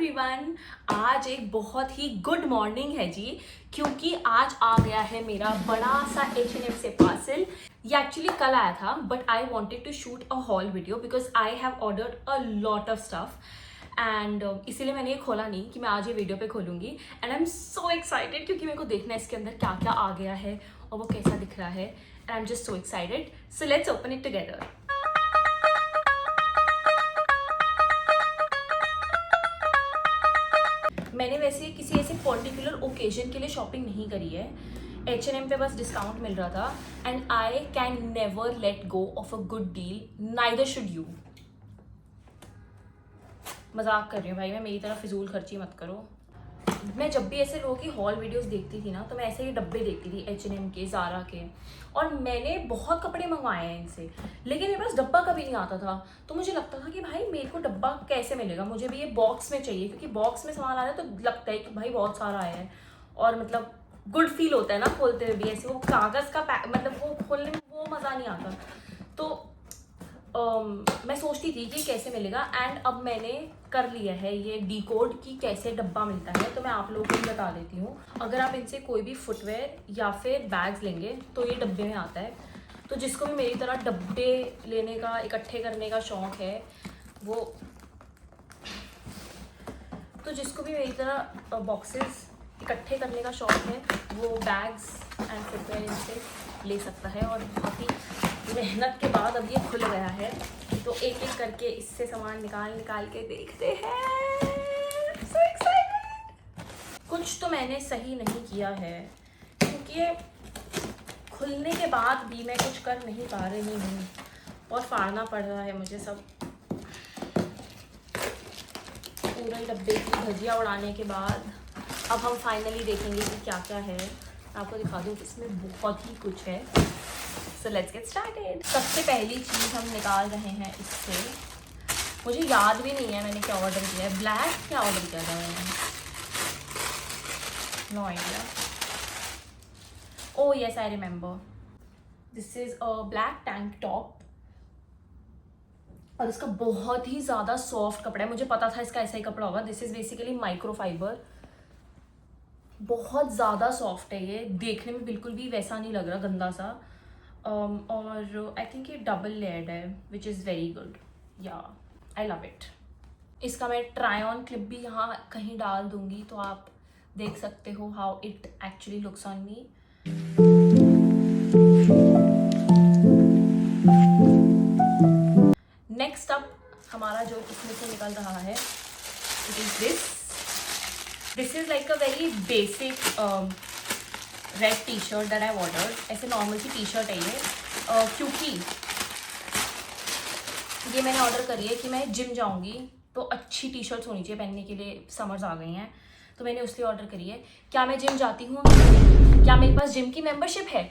Everyone, आज एक बहुत ही गुड मॉर्निंग है जी, क्योंकि आज आ गया है मेरा बड़ा सा H&M से पार्सल। ये एक्चुअली कल आया था, but I wanted to shoot a haul video because I have ordered a lot of stuff and इसीलिए मैंने ये खोला नहीं कि मैं आज ये वीडियो पे खोलूंगी। And I am so excited क्योंकि मेरे को देखना है इसके अंदर क्या क्या आ गया है और वो कैसा दिख रहा है। And I am just so excited, so let's open it together. मैंने वैसे किसी ऐसे पर्टिकुलर ओकेजन के लिए शॉपिंग नहीं करी है। H&M पे बस डिस्काउंट मिल रहा था and I can never let go of a good deal, neither should you. मजाक कर रही हूँ भाई, मैं मेरी तरफ फिजूल खर्ची मत करो। मैं जब भी ऐसे लोगों की हॉल वीडियोस देखती थी ना, तो मैं ऐसे ही डब्बे देखती थी H&M के, ज़ारा के, और मैंने बहुत कपड़े मंगवाए हैं इनसे, लेकिन मेरे पास डब्बा कभी नहीं आता था। तो मुझे लगता था कि भाई मेरे को डब्बा कैसे मिलेगा, मुझे भी ये बॉक्स में चाहिए, क्योंकि बॉक्स में सामान आ रहा है तो लगता है कि भाई बहुत सारा आया है और मतलब गुड फील होता है ना खोलते हुए भी। ऐसे वो कागज़ का मतलब वो खोलने में वो मज़ा नहीं आता। तो मैं सोचती थी कि कैसे मिलेगा, एंड अब मैंने कर लिया है ये डिकोड कि कैसे डब्बा मिलता है। तो मैं आप लोगों को भी बता देती हूँ। अगर आप इनसे कोई भी फुटवेयर या फिर बैग्स लेंगे तो ये डब्बे में आता है। तो जिसको भी मेरी तरह डब्बे लेने का, इकट्ठे करने का शौक़ है, वो तो जिसको भी मेरी तरह बॉक्सेस इकट्ठे करने का शौक़ है, वो बैग्स एंड फुटवेयर इनसे ले सकता है। और बहुत ही मेहनत के बाद अब ये खुल गया है, तो एक एक करके इससे सामान निकाल के देखते हैं। So excited! कुछ तो मैंने सही नहीं किया है, क्योंकि खुलने के बाद भी मैं कुछ कर नहीं पा रही हूँ और फाड़ना पड़ रहा है मुझे सब। पूरे डब्बे की धज्जियाँ उड़ाने के बाद अब हम फाइनली देखेंगे कि क्या क्या है। आपको दिखा दूँ, इसमें बहुत ही कुछ है। So let's get started. सबसे पहली चीज़ हम निकाल रहे हैं इससे, मुझे याद भी नहीं है मैंने क्या ऑर्डर किया है। ब्लैक क्या ऑर्डर किया था मैंने, no idea. Oh yes, I remember, this is a black tank top और इसका बहुत ही ज़्यादा सॉफ्ट कपड़ा है। मुझे पता था इसका ऐसा ही कपड़ा होगा। This is basically micro fibre, बहुत ज़्यादा सॉफ्ट है ये, देखने में बिल्कुल भी वैसा नहीं लग रहा गंदा सा। और आई थिंक ये डबल लेयर्ड है, विच इज़ वेरी गुड, या आई लव इट। इसका मैं ट्राई ऑन क्लिप भी यहाँ कहीं डाल दूँगी, तो आप देख सकते हो how it actually looks on me. Next up हमारा जो इसमें से निकल रहा है, it is this is like a very basic red T shirt that I ordered. ऐसे नॉर्मल सी टी शर्ट है ये, क्योंकि ये मैंने ऑर्डर करी है कि मैं जिम जाऊंगी तो अच्छी टी शर्ट्स होनी चाहिए पहनने के लिए, समर्स आ गई हैं, तो मैंने उसलिए ऑर्डर करी है। क्या मैं जिम जाती हूँ? क्या मेरे पास जिम की मेंबरशिप है?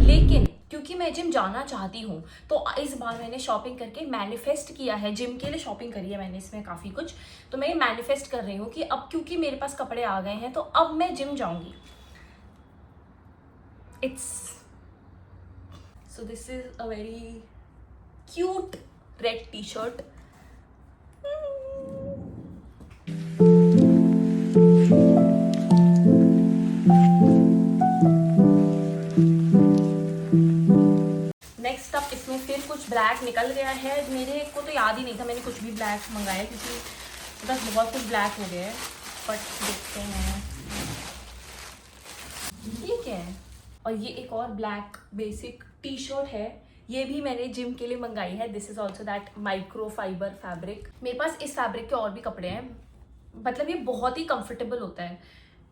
लेकिन क्योंकि मैं जिम जाना चाहती हूँ, तो इस बार मैंने शॉपिंग करके मैनिफेस्ट किया है। जिम के लिए शॉपिंग करी है मैंने इसमें काफ़ी कुछ, तो मैं मैनिफेस्ट कर रही हूँ कि अब क्योंकि मेरे पास कपड़े आ गए हैं तो अब मैं जिम जाऊँगी। So this is a very cute red t-shirt. Next up इसमें फिर कुछ ब्लैक निकल गया है। मेरे को तो याद ही नहीं था मैंने कुछ भी ब्लैक मंगाया, क्योंकि बस बहुत कुछ ब्लैक हो गया है। बट देखते हैं ठीक है। और ये एक और ब्लैक बेसिक टी शर्ट है, ये भी मैंने जिम के लिए मंगाई है। This is also that micro fibre fabric. मेरे पास इस फैब्रिक के और भी कपड़े हैं, मतलब ये बहुत ही कंफर्टेबल होता है।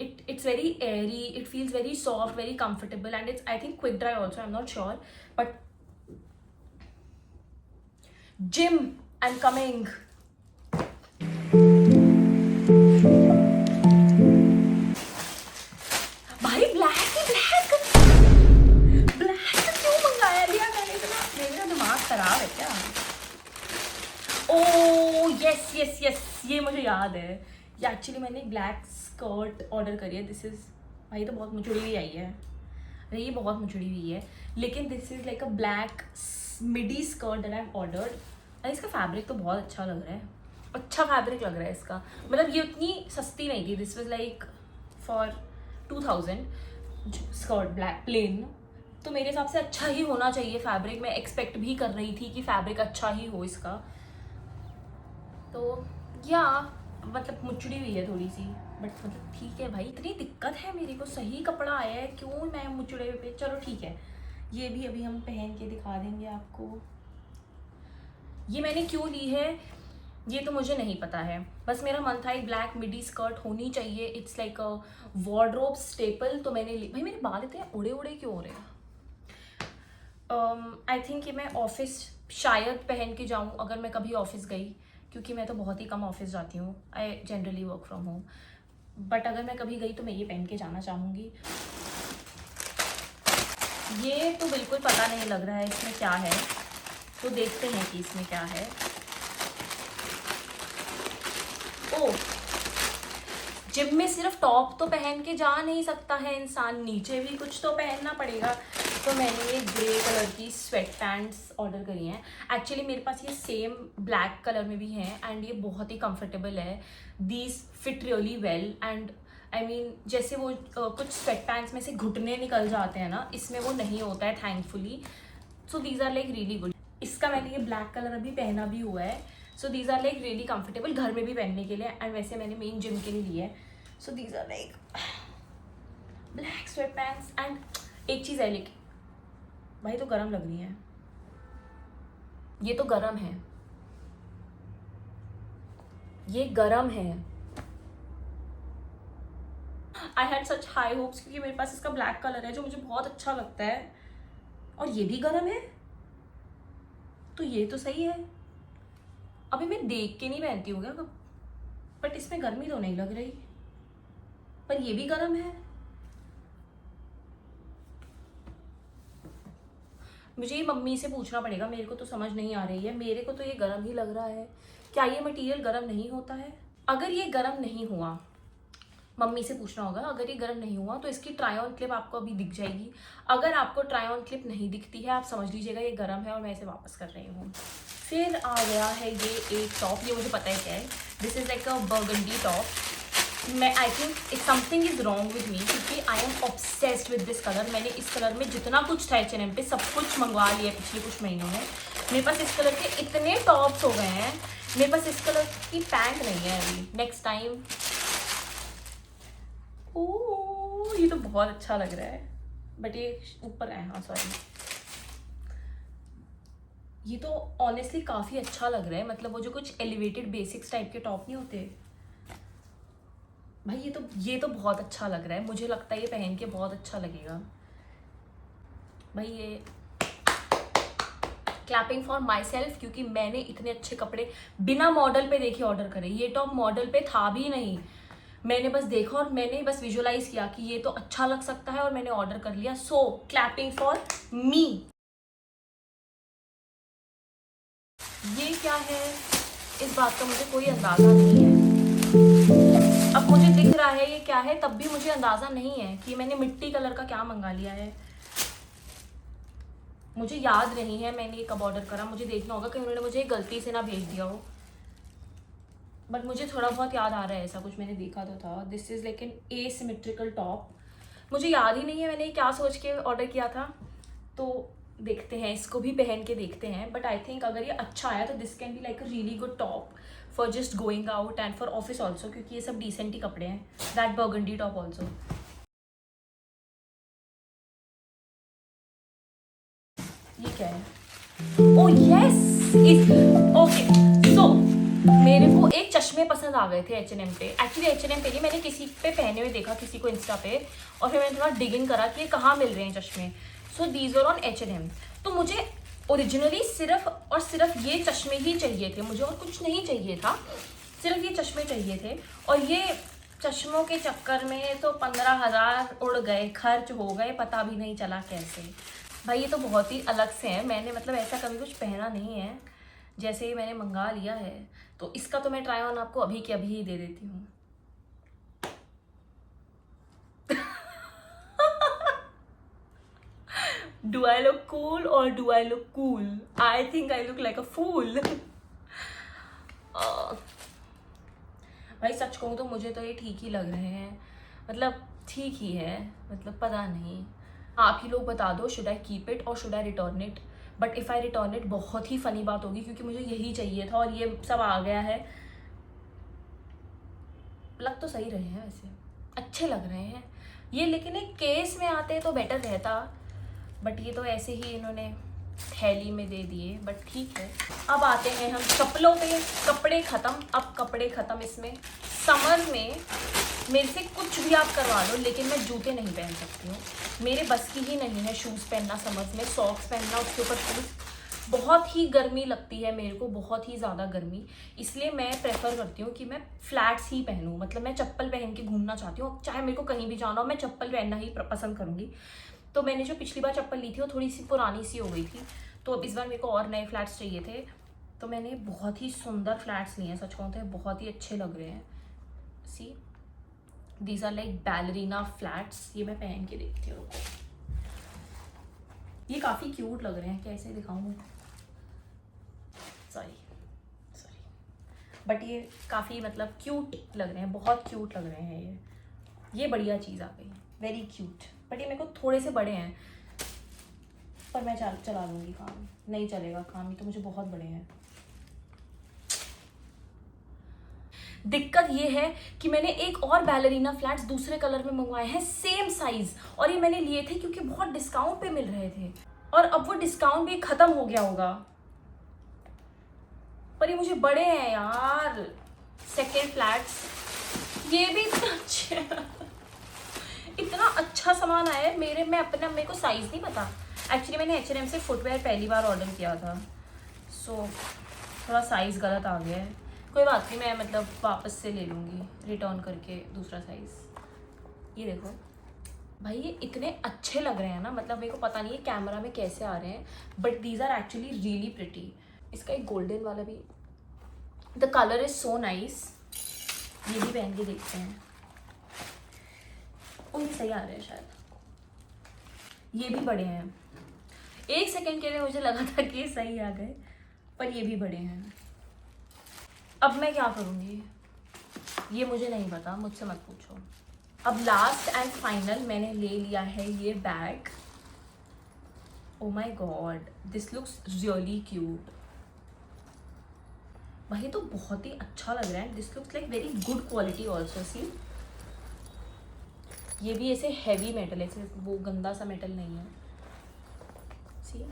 It's very Airy, it feels very soft, very comfortable, and it's I think quick dry also, I am not sure, but gym I am coming. खराब है क्या? ओह यस यस यस, ये मुझे याद है। ये एक्चुअली मैंने एक ब्लैक स्कर्ट ऑर्डर करी है। दिस इज़, भाई तो बहुत मुचड़ी हुई आई है, अरे ये बहुत मुचड़ी हुई है, लेकिन this is like a black midi skirt that I have ordered. अरे इसका फैब्रिक तो बहुत अच्छा लग रहा है, अच्छा फैब्रिक लग रहा है इसका, मतलब ये उतनी सस्ती नहीं थी, this was like for 2000 skirt black plain, तो मेरे हिसाब से अच्छा ही होना चाहिए फैब्रिक। मैं एक्सपेक्ट भी कर रही थी कि फैब्रिक अच्छा ही हो इसका, तो या मतलब मुचड़ी हुई है थोड़ी सी, बट मतलब ठीक है भाई, इतनी दिक्कत है मेरे को, सही कपड़ा आया है क्यों मैं मुचड़े पे, चलो ठीक है। ये भी अभी हम पहन के दिखा देंगे आपको। ये मैंने क्यों ली है ये तो मुझे नहीं पता है, बस मेरा मन था एक ब्लैक मिडी स्कर्ट होनी चाहिए, it's like a wardrobe staple, तो मैंने ली। भाई मेरे बाल इतने उड़े उड़े क्यों हो रहे हैं? आई थिंक कि मैं ऑफिस शायद पहन के जाऊँ अगर मैं कभी ऑफिस गई, क्योंकि मैं तो बहुत ही कम ऑफिस जाती हूँ, I generally work from home, but अगर मैं कभी गई तो मैं ये पहन के जाना चाहूँगी। ये तो बिल्कुल पता नहीं लग रहा है इसमें क्या है, तो देखते हैं कि इसमें क्या है। ओ, जिम में सिर्फ टॉप तो पहन के जा नहीं सकता है इंसान, नीचे भी कुछ तो पहनना पड़ेगा, तो मैंने ये ग्रे कलर की स्वेट पैंट्स ऑर्डर करी हैं। एक्चुअली मेरे पास ये सेम ब्लैक कलर में भी हैं एंड ये बहुत ही कंफर्टेबल है, these fit really well and I mean जैसे वो कुछ स्वेट पैंट्स में से घुटने निकल जाते हैं ना, इसमें वो नहीं होता है thankfully, so these are like really good. इसका मैंने ये ब्लैक कलर अभी पहना भी हुआ है, so these are like really comfortable घर में भी पहनने के लिए, एंड वैसे मैंने मेन जिम के लिए लिया है, so these are like black sweat pants. And एक चीज़ है लेकिन भाई तो गरम लग रही है, ये तो गरम है, ये गरम है। I had such high hopes क्योंकि मेरे पास इसका ब्लैक कलर है जो मुझे बहुत अच्छा लगता है, और ये भी गरम है, तो ये तो सही है। अभी मैं देख के नहीं पहनती हूँ क्या, बट इसमें गर्मी तो नहीं लग रही, पर ये भी गरम है। मुझे ये मम्मी से पूछना पड़ेगा, मेरे को तो समझ नहीं आ रही है, मेरे को तो ये गरम ही लग रहा है। क्या ये मटेरियल गरम नहीं होता है? अगर ये गरम नहीं हुआ, मम्मी से पूछना होगा, अगर ये गर्म नहीं हुआ तो इसकी ट्राई ऑन क्लिप आपको अभी दिख जाएगी। अगर आपको ट्राई ऑन क्लिप नहीं दिखती है, आप समझ लीजिएगा ये गर्म है और मैं इसे वापस कर रही हूँ। फिर आ गया है ये एक टॉप, ये मुझे पता है क्या है, this is like a burgundy top. मैं I think it something is wrong with me, क्योंकि I am obsessed with this colour. मैंने इस कलर में जितना कुछ था H&M पे सब कुछ मंगवा लिया पिछले कुछ महीनों में। मेरे पास इस कलर के इतने टॉप्स हो गए हैं, मेरे पास इस कलर की पैंट नहीं है अभी, नेक्स्ट टाइम। ओह ये तो बहुत अच्छा लग रहा है, बट ये ऊपर है, हाँ सॉरी, ये तो ऑनेस्टली काफ़ी अच्छा लग रहा है, मतलब वो जो कुछ एलिवेटेड बेसिक्स टाइप के टॉप नहीं होते भाई, ये तो बहुत अच्छा लग रहा है, मुझे लगता है ये पहन के बहुत अच्छा लगेगा भाई। ये क्लैपिंग फॉर माई सेल्फ, क्योंकि मैंने इतने अच्छे कपड़े बिना मॉडल पे देखे ऑर्डर करे। ये टॉप मॉडल पे था भी नहीं, मैंने बस देखा और मैंने बस विजुअलाइज किया कि ये तो अच्छा लग सकता है और मैंने ऑर्डर कर लिया। सो क्लैपिंग फॉर मी। ये क्या है इस बात का मुझे कोई अंदाजा नहीं है, अब मुझे दिख रहा है ये क्या है, तब भी मुझे अंदाजा नहीं है कि मैंने मिट्टी कलर का क्या मंगा लिया है। मुझे याद नहीं है मैंने ये कब ऑर्डर करा, मुझे देखना होगा कहीं उन्होंने मुझे गलती से ना भेज दिया हो, बट मुझे थोड़ा बहुत याद आ रहा है ऐसा कुछ मैंने देखा तो था। This is like an asymmetrical top, मुझे याद ही नहीं है मैंने क्या सोच के ऑर्डर किया था, तो देखते हैं, इसको भी पहन के देखते हैं। बट आई थिंक अगर ये अच्छा आया तो this can be like a really good top for just going out and for office also, क्योंकि ये सब डिसेंट ही कपड़े हैं। दैट बर्गंडी टॉप ऑल्सो, ये क्या है? ओ यस, ओके सो मेरे को एक चश्मे पसंद आ गए थे H&M पे। एक्चुअली H&M पे नहीं, मैंने किसी पे पहने हुए देखा, किसी को इंस्टा पे, और फिर मैंने थोड़ा डिगिंग करा कि ये कहाँ मिल रहे हैं चश्मे। So these are on H&M। तो मुझे ओरिजिनली सिर्फ और सिर्फ ये चश्मे ही चाहिए थे, मुझे और कुछ नहीं चाहिए था, सिर्फ ये चश्मे चाहिए थे। और ये चश्मों के चक्कर में तो 15,000 उड़ गए, खर्च हो गए, पता भी नहीं चला कैसे। भाई ये तो बहुत ही अलग से है, मैंने मतलब ऐसा कभी कुछ पहना नहीं है, जैसे ही मैंने मंगा लिया है। तो इसका तो मैं ट्राई ऑन आपको अभी के अभी ही दे देती हूँ। Do I look cool or do I look cool? I think I look like a fool. भाई सच कहूँ तो मुझे तो ये ठीक ही लग रहे हैं, मतलब ठीक ही है, मतलब पता नहीं, आप ही लोग बता दो शुड आई कीप इट और should I return it. But if I return it बहुत ही फ़नी बात होगी, क्योंकि मुझे यही चाहिए था और ये सब आ गया है। लग तो सही रहे हैं वैसे, अच्छे लग रहे हैं ये, लेकिन एक केस में आते तो बेटर रहता, बट ये तो ऐसे ही इन्होंने थैली में दे दिए, बट ठीक है। अब आते हैं हम चप्पलों पे। कपड़े ख़त्म, अब कपड़े ख़त्म। इसमें समर में मेरे से कुछ भी आप करवा लो, लेकिन मैं जूते नहीं पहन सकती हूँ, मेरे बस की ही नहीं है शूज़ पहनना समर्स में, सॉक्स पहनना, उसके ऊपर शूज़। बहुत ही गर्मी लगती है मेरे को, बहुत ही ज़्यादा गर्मी, इसलिए मैं प्रेफर करती हूँ कि मैं फ्लैट्स ही पहनूँ, मतलब मैं चप्पल पहन के घूमना चाहती हूँ, चाहे मेरे को कहीं भी जाना हो मैं चप्पल पहनना ही पसंद करूँगी। तो मैंने जो पिछली बार चप्पल ली थी वो थोड़ी सी पुरानी सी हो गई थी, तो अब इस बार मेरे को और नए फ्लैट्स चाहिए थे, तो मैंने बहुत ही सुंदर फ्लैट्स लिए हैं, सच कहूँ तो बहुत ही अच्छे लग रहे हैं। See these are like ballerina flats. ये मैं पहन के देखती हूँ, ये काफ़ी क्यूट लग रहे हैं, कैसे दिखाऊँ, सॉरी, बट ये काफ़ी मतलब क्यूट लग रहे हैं, बहुत क्यूट लग रहे हैं ये बढ़िया चीज़ आ गई, वेरी क्यूट। बट ये मेरे को थोड़े से बड़े हैं, पर मैं चला लूँगी, काम नहीं चलेगा, काम ही तो मुझे बहुत बड़े हैं। दिक्कत ये है कि मैंने एक और बैलरीना फ्लैट्स दूसरे कलर में मंगवाए हैं, सेम साइज, और ये मैंने लिए थे क्योंकि बहुत डिस्काउंट पे मिल रहे थे, और अब वो डिस्काउंट भी खत्म हो गया होगा, पर ये मुझे बड़े हैं यार। सेकेंड फ्लैट्स ये भी इतना अच्छा सामान आया है मेरे को साइज नहीं पता। एक्चुअली मैंने H&M से फुटवेयर पहली बार ऑर्डर किया था, सो थोड़ा साइज़ गलत आ गया है, कोई बात नहीं, मैं मतलब वापस से ले लूँगी रिटर्न करके दूसरा साइज़। ये देखो भाई, ये इतने अच्छे लग रहे हैं ना, मतलब मेरे को पता नहीं है कैमरा में कैसे आ रहे हैं, but these are actually really pretty. इसका एक गोल्डन वाला भी, the colour is so nice, ये भी पहन के देखते हैं। ये सही आ रहे हैं शायद, ये भी बड़े हैं, एक सेकंड के लिए मुझे लगा था कि ये सही आ गए, पर ये भी बड़े हैं। अब मैं क्या करूँगी ये मुझे नहीं पता, मुझसे मत पूछो। अब लास्ट एंड फाइनल मैंने ले लिया है ये bag. Oh my god, this looks really cute. भाई तो बहुत ही अच्छा लग रहा है, this looks like very good quality also. See ये भी ऐसे हैवी मेटल है, ऐसे वो गंदा सा मेटल नहीं है। See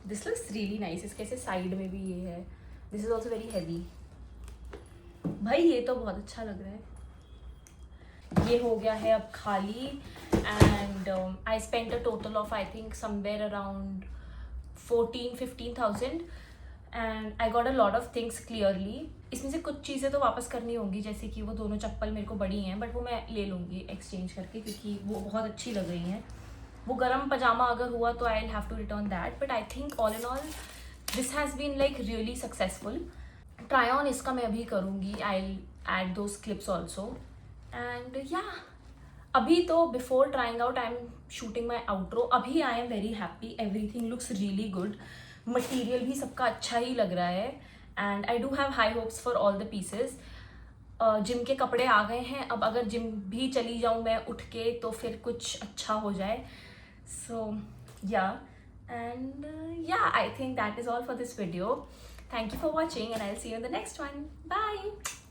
this looks really nice. इसके ऐसे साइड में भी ये है, this is also very heavy. भाई ये तो बहुत अच्छा लग रहा है। ये हो गया है अब खाली, and I spend a total of I think somewhere around 14-15,000 and I got a lot of things clearly. इसमें से कुछ चीज़ें तो वापस करनी होंगी, जैसे कि वो दोनों चप्पल मेरे को बड़ी हैं, बट वो मैं ले लूँगी एक्सचेंज करके, क्योंकि वो बहुत अच्छी लग रही हैं। वो गरम पजामा अगर हुआ तो I will have to return that, but I think all in all this has been like really successful. Try on इसका मैं अभी करूँगी, I will add those clips also, and या अभी तो before trying out I am shooting my outro. अभी I am very happy, everything looks really good, material भी सबका अच्छा ही लग रहा है, and I do have high hopes for all the pieces. Gym के कपड़े आ गए हैं, अब अगर जिम भी चली जाऊँ मैं उठ के तो फिर कुछ अच्छा हो जाए। सो या and yeah, I think that is all for this video. Thank you for watching and I'll see you in the next one. Bye.